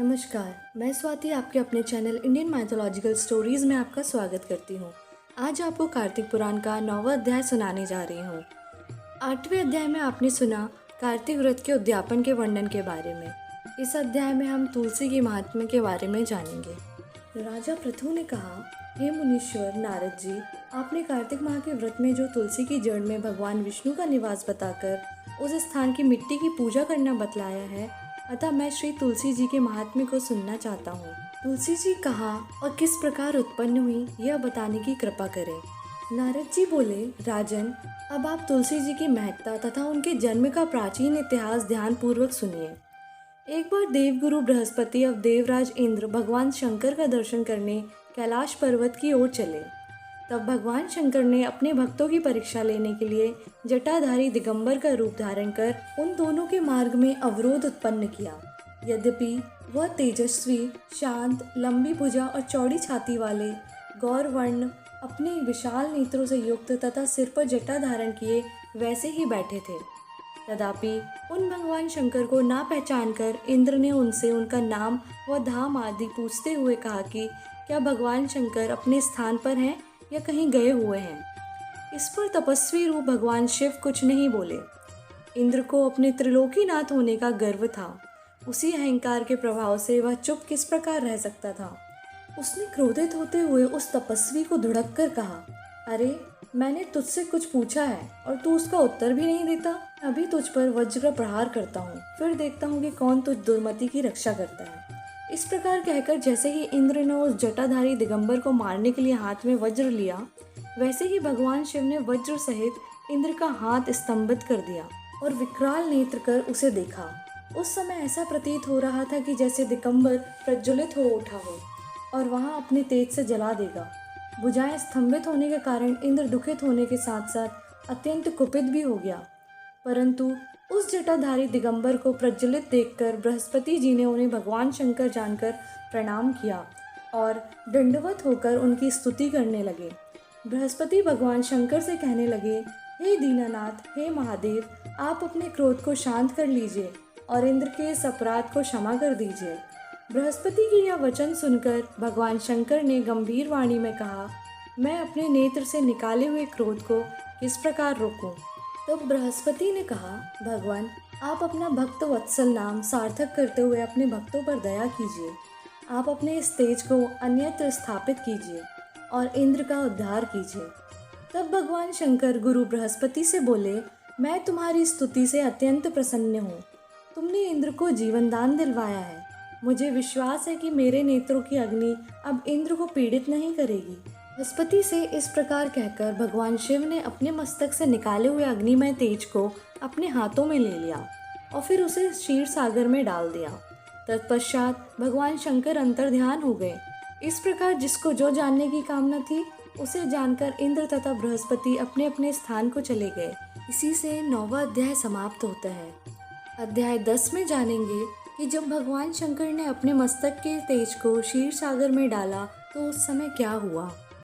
नमस्कार, मैं स्वाति आपके अपने चैनल इंडियन माइथोलॉजिकल स्टोरीज में आपका स्वागत करती हूँ। आज आपको कार्तिक पुराण का 9वां अध्याय सुनाने जा रही हूँ। 8वें अध्याय में आपने सुना कार्तिक व्रत के उद्यापन के वर्णन के बारे में। इस अध्याय में हम तुलसी के महात्म्य के बारे में जानेंगे। राजा पृथु ने कहा, हे मुनीश्वर नारद जी, आपने कार्तिक माह के व्रत में जो तुलसी की जड़ में भगवान विष्णु का निवास बताकर उस स्थान की मिट्टी की पूजा करना बतलाया है, अतः मैं श्री तुलसी जी के महात्म्य को सुनना चाहता हूँ। तुलसी जी कहाँ और किस प्रकार उत्पन्न हुई, यह बताने की कृपा करें। नारद जी बोले, राजन, अब आप तुलसी जी की महत्ता तथा उनके जन्म का प्राचीन इतिहास ध्यान पूर्वक सुनिए। एक बार देवगुरु बृहस्पति और देवराज इंद्र भगवान शंकर का दर्शन करने कैलाश पर्वत की ओर चले। तब भगवान शंकर ने अपने भक्तों की परीक्षा लेने के लिए जटाधारी दिगंबर का रूप धारण कर उन दोनों के मार्ग में अवरोध उत्पन्न किया। यद्यपि वह तेजस्वी, शांत, लंबी भुजा और चौड़ी छाती वाले गौर वर्ण अपने विशाल नेत्रों से युक्त तथा सिर पर जटा धारण किए वैसे ही बैठे थे। तथापि उन भगवान शंकर को ना पहचान कर इंद्र ने उनसे उनका नाम व धाम आदि पूछते हुए कहा कि क्या भगवान शंकर अपने स्थान पर हैं या कहीं गए हुए हैं। इस पर तपस्वी रूप भगवान शिव कुछ नहीं बोले। इंद्र को अपने त्रिलोकीनाथ होने का गर्व था। उसी अहंकार के प्रभाव से वह चुप किस प्रकार रह सकता था। उसने क्रोधित होते हुए उस तपस्वी को धुड़क कर कहा, अरे, मैंने तुझसे कुछ पूछा है और तू उसका उत्तर भी नहीं देता। अभी तुझ पर वज्र का प्रहार करता हूँ, फिर देखता हूँ कि कौन तुझ दुर्मति की रक्षा करता है। इस प्रकार कहकर जैसे ही इंद्र ने उस जटाधारी दिगंबर को मारने के लिए हाथ में वज्र लिया, वैसे ही भगवान शिव ने वज्र सहित इंद्र का हाथ स्तंभित कर दिया और विकराल नेत्र कर उसे देखा। उस समय ऐसा प्रतीत हो रहा था कि जैसे दिगंबर प्रज्वलित हो उठा हो और वहां अपने तेज से जला देगा। भुजाएं स्तंभित होने के कारण इंद्र दुखित होने के साथ साथ अत्यंत कुपित भी हो गया। परंतु उस जटाधारी दिगंबर को प्रज्वलित देखकर बृहस्पति जी ने उन्हें भगवान शंकर जानकर प्रणाम किया और दंडवत होकर उनकी स्तुति करने लगे। बृहस्पति भगवान शंकर से कहने लगे, हे दीनानाथ, हे महादेव, आप अपने क्रोध को शांत कर लीजिए और इंद्र के इस अपराध को क्षमा कर दीजिए। बृहस्पति की यह वचन सुनकर भगवान शंकर ने गंभीर वाणी में कहा, मैं अपने नेत्र से निकाले हुए क्रोध को किस प्रकार रोकूं। तब बृहस्पति ने कहा, भगवान, आप अपना भक्त वत्सल नाम सार्थक करते हुए अपने भक्तों पर दया कीजिए। आप अपने इस तेज को अन्यत्र स्थापित कीजिए और इंद्र का उद्धार कीजिए। तब भगवान शंकर गुरु बृहस्पति से बोले, मैं तुम्हारी स्तुति से अत्यंत प्रसन्न हूँ। तुमने इंद्र को जीवन दान दिलवाया है। मुझे विश्वास है कि मेरे नेत्रों की अग्नि अब इंद्र को पीड़ित नहीं करेगी। बृहस्पति से इस प्रकार कहकर भगवान शिव ने अपने मस्तक से निकाले हुए अग्निमय तेज को अपने हाथों में ले लिया और फिर उसे क्षीर सागर में डाल दिया। तत्पश्चात भगवान शंकर अंतर्ध्यान हो गए। इस प्रकार जिसको जो जानने की कामना थी, उसे जानकर इंद्र तथा बृहस्पति अपने अपने स्थान को चले गए। इसी से 9वां अध्याय समाप्त होता है। अध्याय 10 में जानेंगे कि जब भगवान शंकर ने अपने मस्तक के तेज को क्षीर सागर में डाला तो उस समय क्या हुआ।